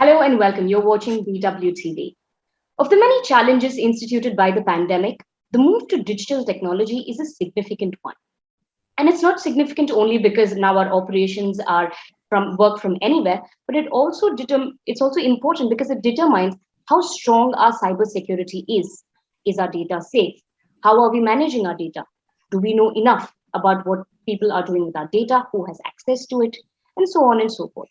Hello and welcome. You're watching BWTV. Of the many challenges instituted by the pandemic, the move to digital technology is a significant one. And it's not significant only because now our operations are from work from anywhere, but it's also important because it determines how strong our cybersecurity is. Is our data safe? How are we managing our data? Do we know enough about what people are doing with our data, who has access to it, and so on and so forth.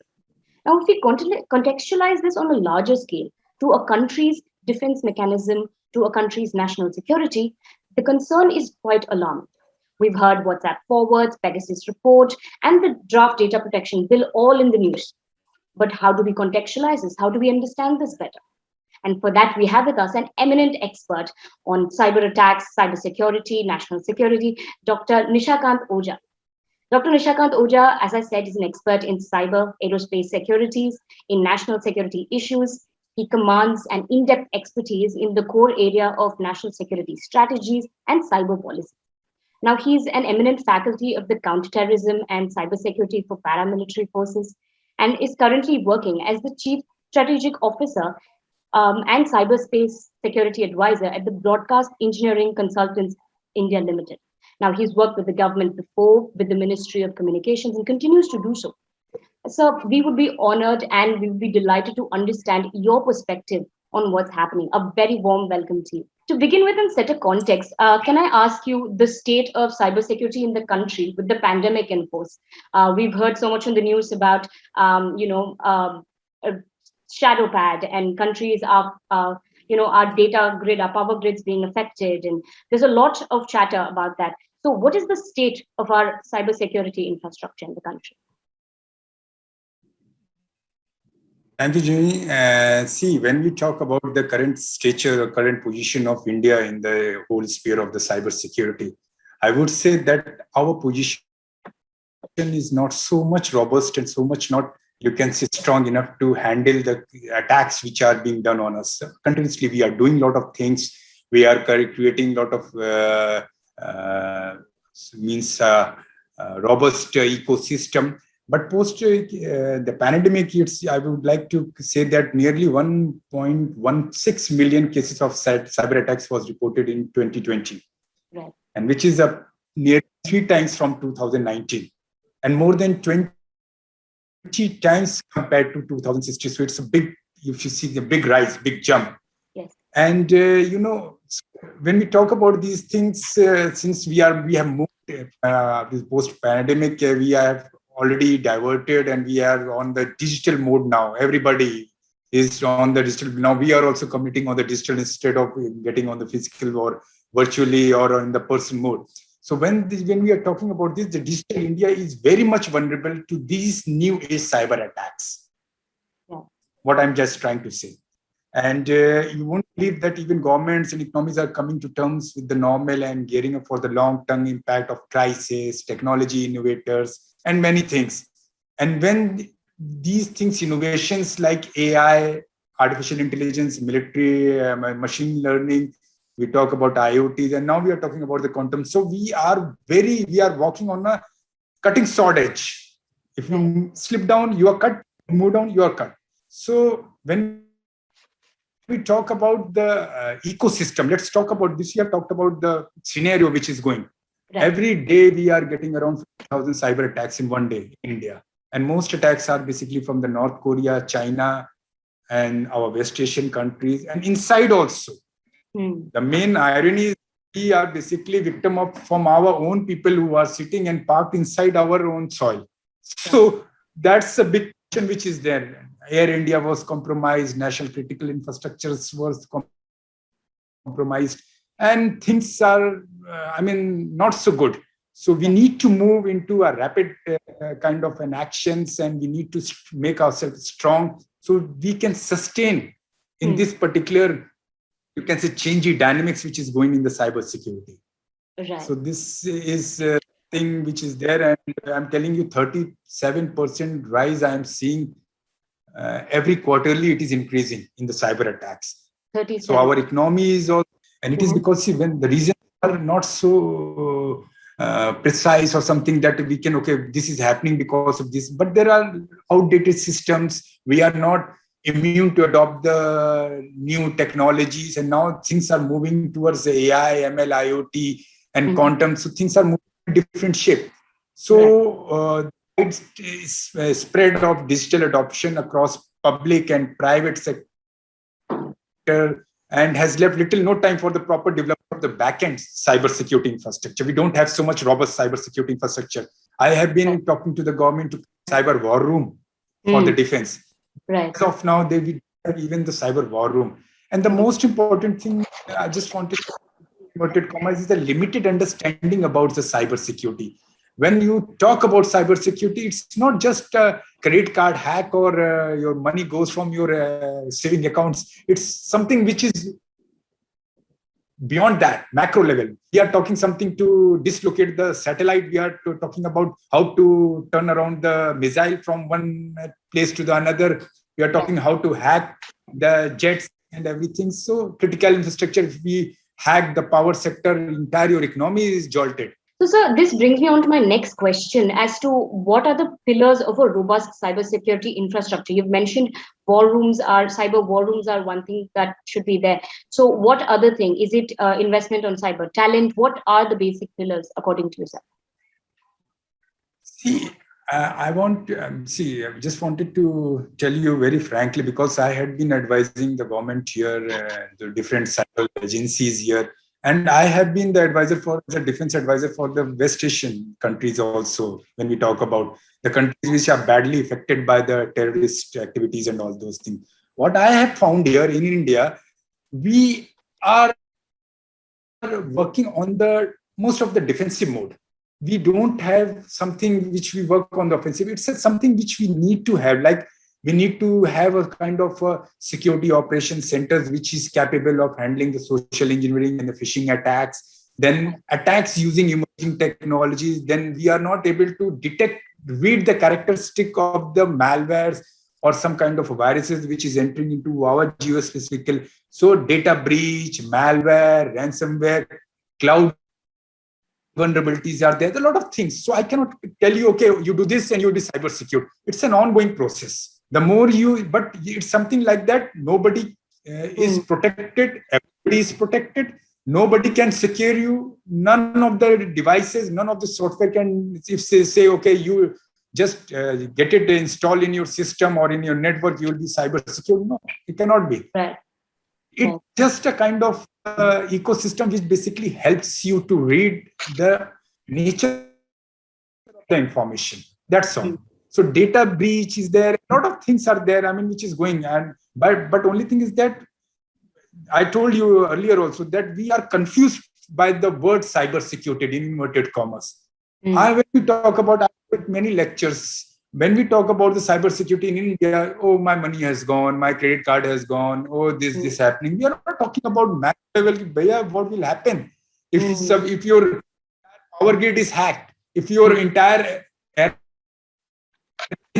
Now, if we contextualize this on a larger scale to a country's defense mechanism, to a country's national security, the concern is quite alarming. We've heard WhatsApp forwards, Pegasus report, and the draft data protection bill all in the news. But how do we contextualize this? How do we understand this better? And for that, we have with us an eminent expert on cyber attacks, cyber security, national security, Dr. Nishakant Ojha. Dr. Nishakant Ojha, as I said, is an expert in cyber aerospace securities, in national security issues. He commands an in-depth expertise in the core area of national security strategies and cyber policy. Now, he's an eminent faculty of the counterterrorism and cybersecurity for paramilitary forces and is currently working as the chief strategic officer and cyberspace security advisor at the Broadcast Engineering Consultants India Limited. Now, he's worked with the government before, with the Ministry of Communications, and continues to do so. So, we would be honored and we would be delighted to understand your perspective on what's happening. A very warm welcome to you. To begin with and set a context, can I ask you the state of cybersecurity in the country with the pandemic in force? We've heard so much on the news about, shadow pad and countries are our data grid, our power grids being affected, and there's a lot of chatter about that. So what is the state of our cybersecurity infrastructure in the country? Thank you, Jimmy. See, when we talk about the current stature or current position of India in the whole sphere of the cybersecurity, I would say that our position is not so much robust and so much not, you can say, strong enough to handle the attacks which are being done on us. Continuously, we are doing a lot of things. We are creating a lot of robust ecosystem. But post the pandemic, I would like to say that nearly 1.16 million cases of cyber attacks was reported in 2020, right, and which is near 3 times from 2019, and more than 20 times compared to 2016. So it's a big, if you see the big rise, big jump. Yes. And when we talk about these things, since we have moved this post-pandemic, we have already diverted and we are on the digital mode now. Everybody is on the digital. Now we are also committing on the digital instead of getting on the physical or virtually or in the person mode. So when we are talking about this, the digital India is very much vulnerable to these new age cyber attacks. Yeah. What I'm just trying to say. And you won't believe that even governments and economies are coming to terms with the normal and gearing up for the long-term impact of crisis, technology innovators, and many things. And when these things, innovations like AI, artificial intelligence, military, machine learning, we talk about IoT, and now we are talking about the quantum. So we are walking on a cutting sword edge. If you slip down, you are cut. Move down, you are cut. So when we talk about the ecosystem, let's talk about this. We have talked about the scenario which is going. Right. Every day we are getting around 50,000 cyber attacks in one day in India. And most attacks are basically from the North Korea, China, and our West Asian countries, and inside also. The main irony is we are basically victim of from our own people who are sitting and parked inside our own soil. So that's a big question which is there. Air India was compromised, national critical infrastructures was compromised, and things are, not so good. So we need to move into a rapid kind of an actions, and we need to make ourselves strong so we can sustain in this particular, you can say, changing dynamics which is going in the cyber security. Right. So this is a thing which is there, and I'm telling you, 37% rise I am seeing every quarterly. It is increasing in the cyber attacks. 37. So our economy is also, and it is because, see, when the reasons are not so precise or something that we can, okay, this is happening because of this, but there are outdated systems. We are not immune to adopt the new technologies. And now things are moving towards the AI, ML, IoT, and quantum. So things are moving in a different shape. So it's a spread of digital adoption across public and private sector, and has left little no time for the proper development of the back-end cybersecurity infrastructure. We don't have so much robust cybersecurity infrastructure. I have been talking to the government to cyber war room for the defense. As of now, they will have even the cyber war room. And the most important thing I just wanted to inverted commas is the limited understanding about the cybersecurity. When you talk about cybersecurity, it's not just a credit card hack or your money goes from your saving accounts. It's something which is beyond that, macro level. We are talking something to dislocate the satellite. We are talking about how to turn around the missile from one place to the another. We are talking how to hack the jets and everything. So critical infrastructure, if we hack the power sector, entire your economy is jolted. So, sir, this brings me on to my next question as to what are the pillars of a robust cybersecurity infrastructure. You've mentioned cyber war rooms are one thing that should be there. So what other thing? Is it investment on cyber talent? What are the basic pillars according to you, sir? See, I just wanted to tell you very frankly, because I had been advising the government here, the different cyber agencies here, and I have been the defense advisor for the West Asian countries also, when we talk about the countries which are badly affected by the terrorist activities and all those things. What I have found here in India, we are working on the most of the defensive mode. We don't have something which we work on the offensive. It's something which we need to have, like we need to have a kind of security operations centers which is capable of handling the social engineering and the phishing attacks, then attacks using emerging technologies. Then we are not able to read the characteristic of the malwares or some kind of viruses which is entering into our geospecific. So data breach, malware, ransomware, cloud vulnerabilities are there. There are a lot of things. So I cannot tell you, okay, you do this and you do cybersecurity. It's an ongoing process. But it's something like that. Nobody is protected. Everybody is protected. Nobody can secure you. None of the devices, none of the software can, if they say, okay, you just get it installed in your system or in your network, you will be cyber secure. No, it cannot be. Right. It's just a kind of ecosystem which basically helps you to read the nature of the information. That's all. So data breach is there. A lot of things are there. I mean, which is going on. But only thing is that I told you earlier also that we are confused by the word cybersecurity in inverted commas. When we talk about, I have many lectures. When we talk about the cybersecurity in India, oh, my money has gone, my credit card has gone, oh, this happening. We are not talking about macro level. What will happen if your power grid is hacked, if your entire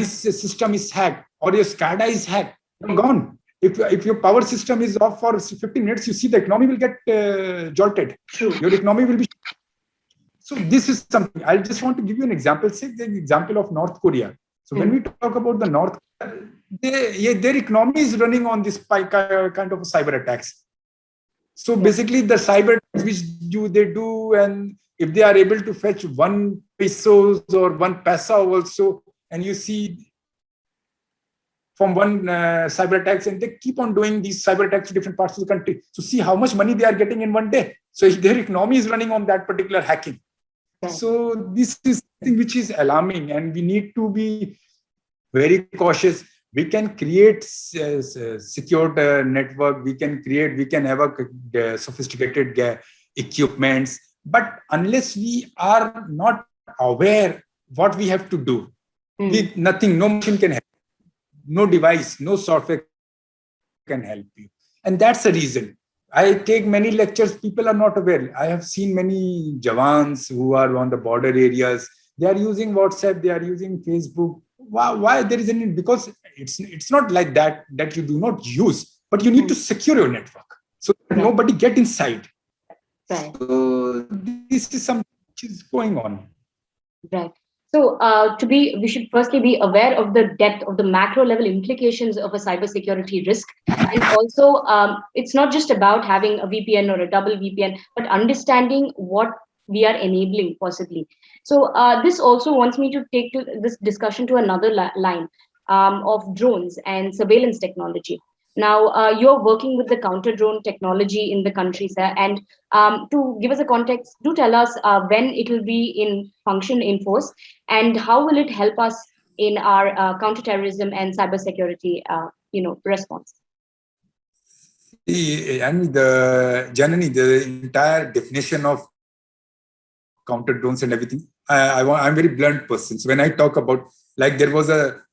system is hacked, or your SCADA is hacked, you're gone. If your power system is off for 15 minutes, you see the economy will get jolted. True. Your economy will be. So this is something. I just want to give you an example. Say the example of North Korea. So when we talk about the North Korea, their economy is running on this kind of cyber attacks. So basically, the cyber attacks which they do, and if they are able to fetch 1 pesos or 1 paisa also, and you see from one cyber attacks, and they keep on doing these cyber attacks to different parts of the country. So see how much money they are getting in one day. So their economy is running on that particular hacking. So this is something which is alarming, and we need to be very cautious. We can create secure network. We can have a sophisticated equipments, but unless we are not aware what we have to do, nothing, no machine can help. No device, no software can help you. And that's the reason. I take many lectures, people are not aware. I have seen many Jawans who are on the border areas. They are using WhatsApp, they are using Facebook. Why there is a need? Because it's not like that you do not use, but you need to secure your network so that nobody get inside. Right. So this is something which is going on. Right. So, we should firstly be aware of the depth of the macro level implications of a cybersecurity risk, and also it's not just about having a VPN or a double VPN, but understanding what we are enabling possibly. So, this also wants me to take this discussion to another line of drones and surveillance technology. Now, you're working with the counter drone technology in the country, sir, and to give us a context, do tell us when it will be in function, in force, and how will it help us in our counterterrorism and cybersecurity, response? And the Janani, the entire definition of counter drones and everything. I'm very blunt person. So when I talk about, like, there was a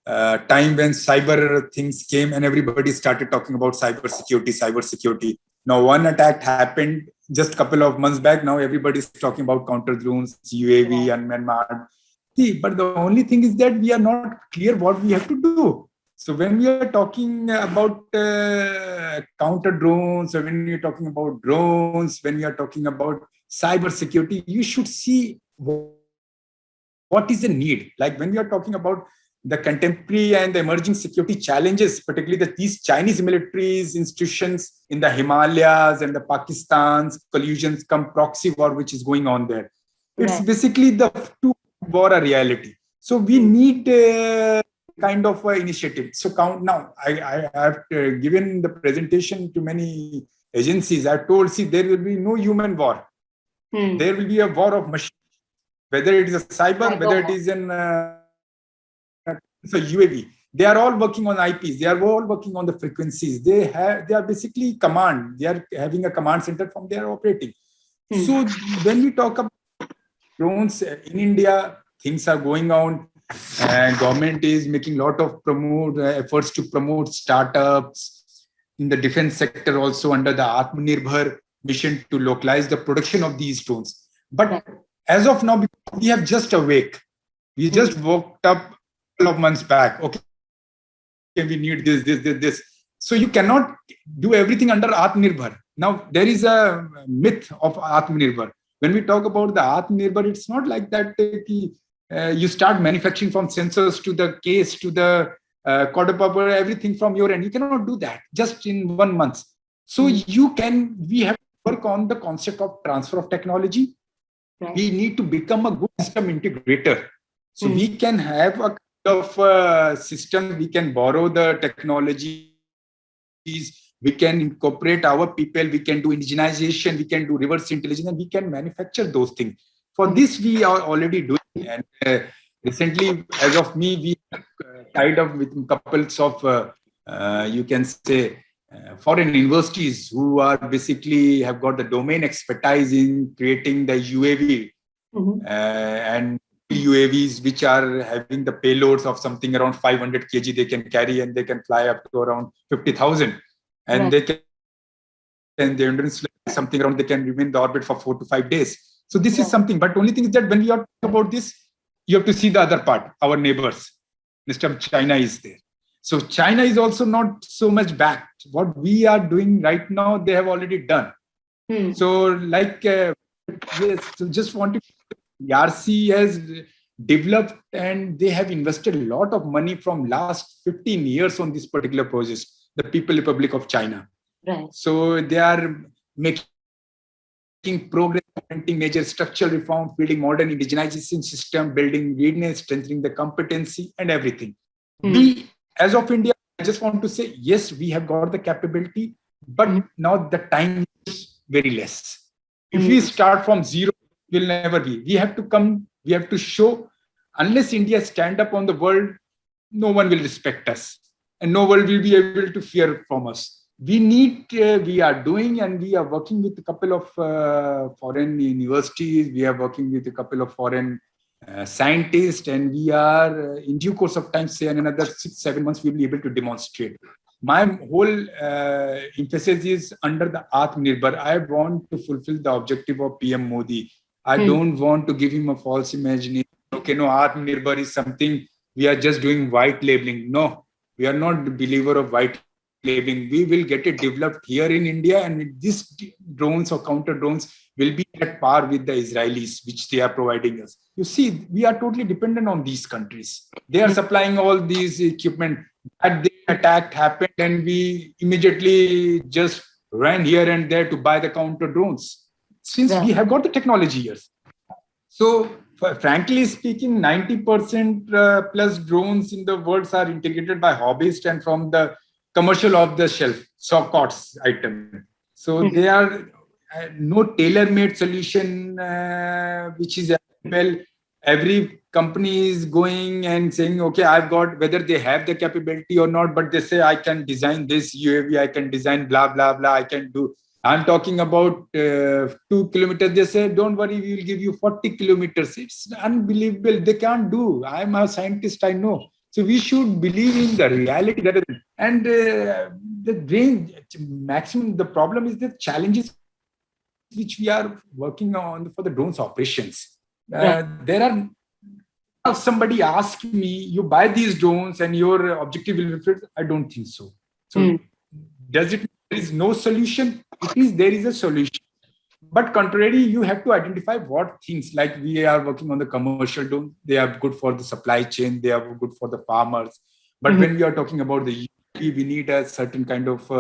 time when cyber things came and everybody started talking about cybersecurity. Now one attack happened just a couple of months back. Now everybody's talking about counter drones, UAV, unmanned. See, but the only thing is that we are not clear what we have to do. So when we are talking about counter drones, or when we are talking about drones, when we are talking about cyber security, you should see what is the need. Like when we are talking about the contemporary and the emerging security challenges, particularly that these Chinese militaries, institutions in the Himalayas and the Pakistan's collusions, come proxy war, which is going on there. It's basically the two war a reality. So we need kind of initiative. So now I have given the presentation to many agencies. I've told, see, there will be no human war. There will be a war of machines, whether it is a cyber, whether it is in UAV. They are all working on IPs. They are all working on the frequencies. They are basically command. They are having a command center from there operating. So when we talk about drones in India, things are going on, and government is making a lot of efforts to promote startups in the defense sector, also under the Atmanirbhar mission to localize the production of these drones. But as of now, we have just awake. We just woke up a couple of months back. Okay, we need this. So you cannot do everything under Atmanirbhar. Now, there is a myth of Atmanirbhar. When we talk about the Atmanirbhar, it's not like that you start manufacturing from sensors to the case to the quadrupler, everything from your end. You cannot do that just in 1 month. So we have to work on the concept of transfer of technology. We need to become a good system integrator. So we can have a kind of system, we can borrow the technologies, we can incorporate our people, we can do indigenization, we can do reverse intelligence, and we can manufacture those things. For this, we are already doing. And recently, as of me, we tied up with couples of, you can say, foreign universities who are basically have got the domain expertise in creating the UAV and UAVs, which are having the payloads of something around 500 kg they can carry, and they can fly up to around 50,000. And they can, and the endurance something around, they can remain in the orbit for 4 to 5 days. So this is something, but only thing is that when we are talking about this, you have to see the other part, our neighbors. Mr. China is there. So China is also not so much backed. What we are doing right now, they have already done. So like, yes, so just wanted, RC has developed and they have invested a lot of money from last 15 years on this particular project, the People Republic of China. So they are making progress, implementing major structural reform, building modern indigenization system, building readiness, strengthening the competency and everything. We, as of India, I just want to say, yes, we have got the capability, but now the time is very less. If we start from zero, it will never be. We have to come, we have to show, unless India stand up on the world, no one will respect us and no one will be able to fear from us. We need, we are doing, and we are working with a couple of foreign universities. We are working with a couple of foreign scientists, and we are in due course of time, say in another 6-7 months, we'll be able to demonstrate. My whole emphasis is under the Atmanirbhar. I want to fulfill the objective of PM Modi. I don't want to give him a false imagination. Okay, no, Atmanirbhar is something we are just doing white labeling. No, we are not the believer of white claiming. We will get it developed here in India, and these drones or counter drones will be at par with the Israelis, which they are providing us. You see, we are totally dependent on these countries. They are supplying all these equipment. That day attack happened, and we immediately just ran here and there to buy the counter drones, since we have got the technology here. So, frankly speaking, 90% plus drones in the world are integrated by hobbyists and from the commercial off the shelf, so-called item. So they are no tailor-made solution which is available. Every company is going and saying, okay, I've got, whether they have the capability or not, but they say, I can design this UAV, I can design blah, blah, blah, I can do. I'm talking about 2 kilometers. They say, don't worry, we will give you 40 kilometers. It's unbelievable. They can't do. I'm a scientist, I know. So we should believe in the reality. And the range, maximum, the problem is the challenges which we are working on for the drones operations. There are, if somebody asks me, you buy these drones and your objective will reflect, I don't think so. So does it mean there is no solution? It is, there is a solution. But contrary, you have to identify what things, like we are working on the commercial drones, they are good for the supply chain, they are good for the farmers. But when we are talking about the UAV, we need a certain kind of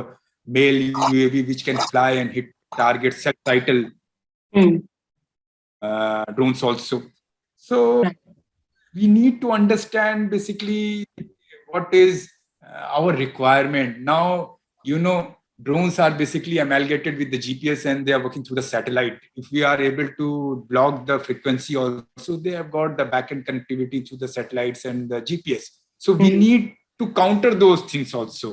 male UAV which can fly and hit targets, self-title drones also. So we need to understand basically what is our requirement. Now, you know, drones are basically amalgamated with the GPS and they are working through the satellite. If we are able to block the frequency also, they have got the backend connectivity to the satellites and the GPS. So we need to counter those things also.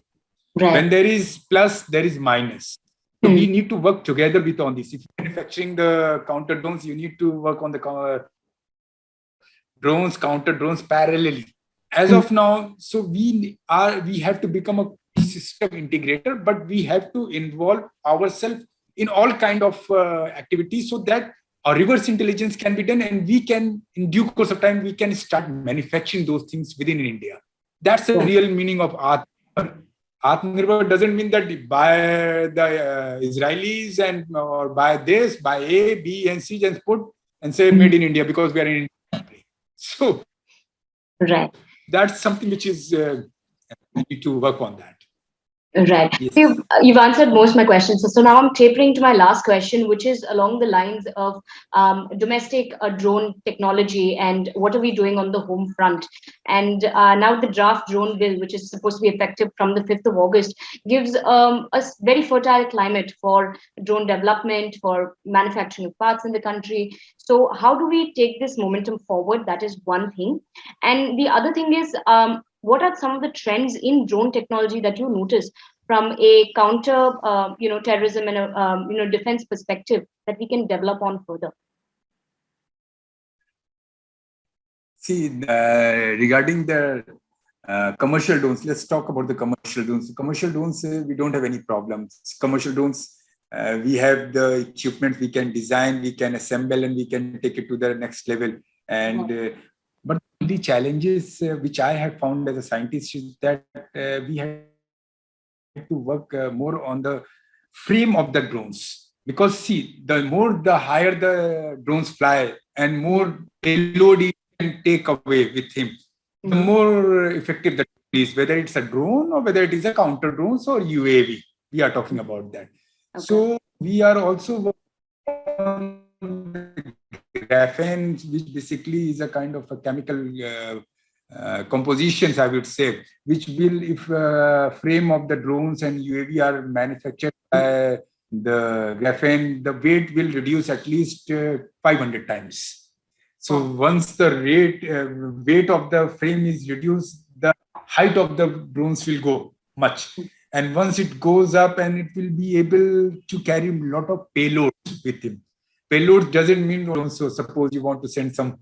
When there is plus, there is minus. So we need to work together with on this. If you're manufacturing the counter drones, you need to work on the counter drones parallelly. As of now, so we have to become a system integrator, but we have to involve ourselves in all kind of activities so that our reverse intelligence can be done, and we can, in due course of time, we can start manufacturing those things within India. That's the real meaning of Atmanirbhar. Atmanirbhar doesn't mean that by the Israelis and or by this, by A, B, and C, just put and say made in India because we are in India. So that's something which is we need to work on that. Right. Yes. You've answered most of my questions. So now I'm tapering to my last question, which is along the lines of domestic drone technology and what are we doing on the home front. And now the draft drone bill, which is supposed to be effective from the 5th of August, gives a very fertile climate for drone development, for manufacturing of parts in the country. So how do we take this momentum forward? That is one thing. And the other thing is, what are some of the trends in drone technology that you notice from a counter, terrorism and a, defense perspective that we can develop on further? See, regarding the commercial drones, let's talk about the commercial drones. Commercial drones, we don't have any problems. Commercial drones, we have the equipment we can design, we can assemble, and we can take it to the next level. And but the challenges which I have found as a scientist is that we have to work more on the frame of the drones, because see, the higher the drones fly and more payload he can take away with him, the more effective the drone is, whether it's a drone or whether it is a counter drones or UAV. We are talking about that. Okay. So we are also working on graphene, which basically is a kind of a chemical compositions, I would say, which will, if frame of the drones and UAV are manufactured by the graphene, the weight will reduce at least 500 times. So once the weight of the frame is reduced, the height of the drones will go much. And once it goes up, and it will be able to carry a lot of payloads with him. Payload doesn't mean also, suppose you want to send some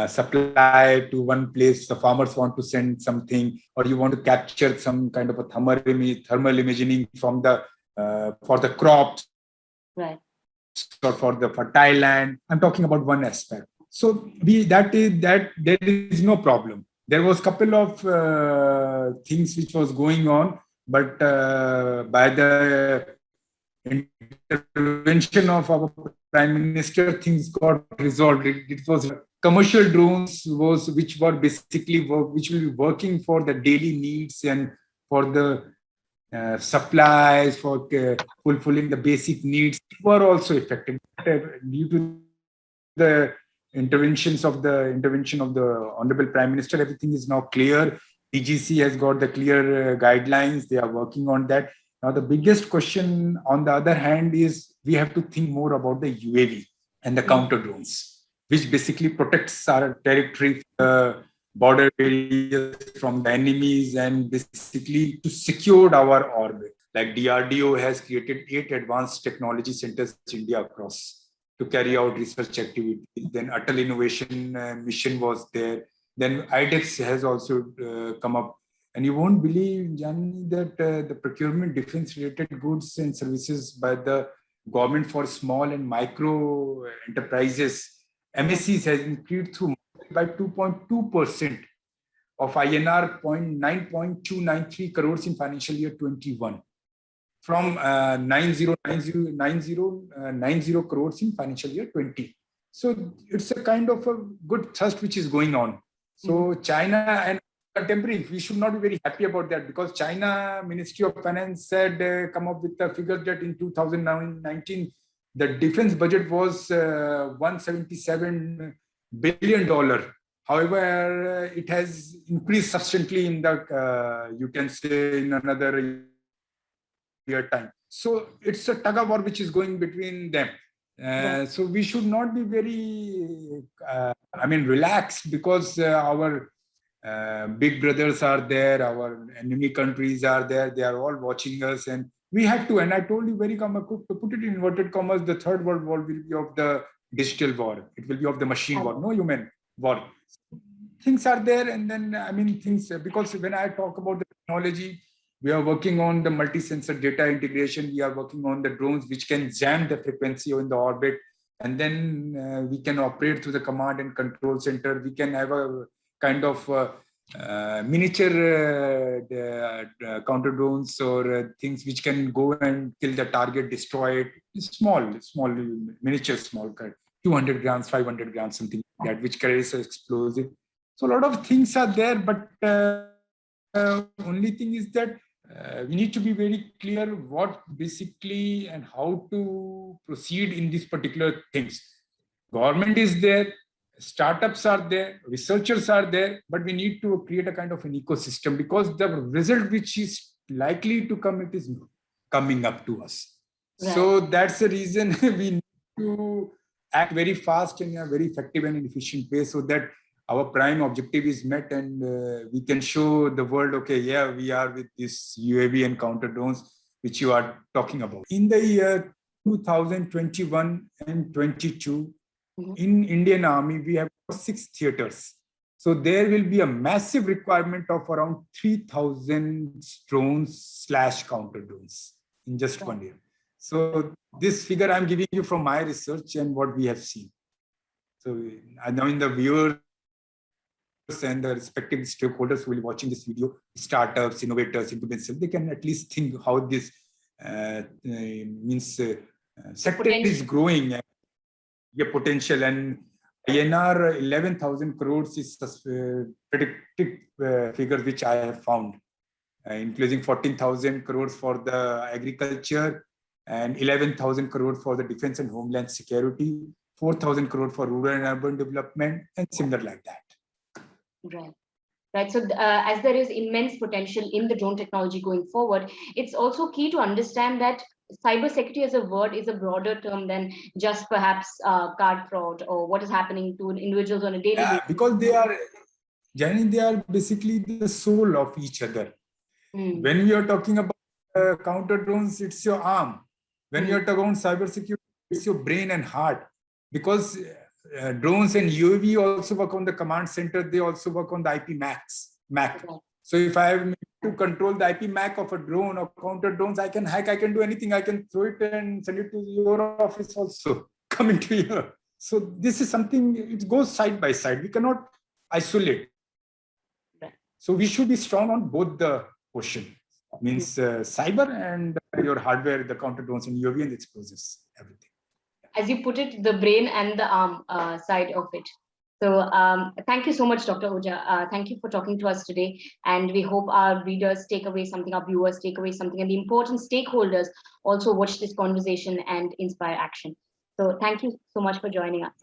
supply to one place, the farmers want to send something, or you want to capture some kind of a thermal imaging from the for the crops, right, or for the fertile land. I'm talking about one aspect. So there is no problem. There was a couple of things which was going on, but by the intervention of our Prime Minister, things got resolved. It was commercial drones which were basically which will be working for the daily needs and for the supplies, for fulfilling the basic needs, were also affected due to the intervention of the Honorable Prime Minister. Everything is now clear. DGC has got the clear guidelines. They are working on that. Now, the biggest question, on the other hand, is we have to think more about the UAV and the counter drones, which basically protects our territory, border areas from the enemies, and basically to secure our orbit. Like DRDO has created 8 advanced technology centers in India across to carry out research activities. Then Atal Innovation Mission was there. Then IDEX has also come up. And you won't believe, Jani, that the procurement defense-related goods and services by the government for small and micro enterprises, MSCs, has increased through by 2.2% of INR 9.293 crores in financial year 21 from 9090 crores in financial year 20. So it's a kind of a good thrust which is going on. So China and contemporary, we should not be very happy about that, because China Ministry of Finance said, come up with the figure that in 2019, the defense budget was $177 billion. However, it has increased substantially in the, you can say, in another year time. So it's a tug of war which is going between them. So we should not be very, relaxed, because our big brothers are there, our enemy countries are there, they are all watching us, and we have to, and I told you very to put it in inverted commas, the third world war will be of the digital war. It will be of the machine war, no human war. Things are there, and then, things, because when I talk about the technology, we are working on the multi-sensor data integration. We are working on the drones which can jam the frequency in the orbit, and then we can operate through the command and control center. We can have a kind of miniature counter drones or things which can go and kill the target, destroy it. Small, miniature, 200 grams, 500 grams, something like that, which carries explosive. So a lot of things are there, but only thing is that we need to be very clear what basically and how to proceed in these particular things. Government is there, startups are there, researchers are there, but we need to create a kind of an ecosystem, because the result which is likely to come, it is coming up to us. Right. So that's the reason we need to act very fast in a very effective and efficient way, so that our prime objective is met, and we can show the world, okay, yeah, we are with this UAV and counter drones, which you are talking about. In the year 2021 and 22, in Indian Army, we have 6 theaters. So there will be a massive requirement of around 3,000 drones / counter drones in just 1 year. So this figure I'm giving you from my research and what we have seen. So I know in the viewers and the respective stakeholders who will be watching this video, startups, innovators, they can at least think how this sector is growing. Potential, and INR 11,000 crores is predicted figure which I have found, including 14,000 crores for the agriculture and 11,000 crores for the defense and homeland security, 4,000 crores for rural and urban development, and similar like that. Right. So as there is immense potential in the drone technology going forward, it's also key to understand that cybersecurity as a word is a broader term than just perhaps card fraud or what is happening to individuals on a daily basis. Because they are basically the soul of each other. When we are talking about counter drones, it's your arm. When you are talking about cybersecurity, it's your brain and heart. Because drones and UAV also work on the command center. They also work on the IP MAC. Okay. So if I have to control the IP MAC of a drone or counter drones, I can hack, I can do anything. I can throw it and send it to your office also, coming to here. So this is something, it goes side by side. We cannot isolate. So we should be strong on both the portion. means cyber and your hardware, the counter drones and UAV and explosives, everything. As you put it, the brain and the arm side of it. So thank you so much, Dr. Ojha. Thank you for talking to us today. And we hope our readers take away something, our viewers take away something, and the important stakeholders also watch this conversation and inspire action. So thank you so much for joining us.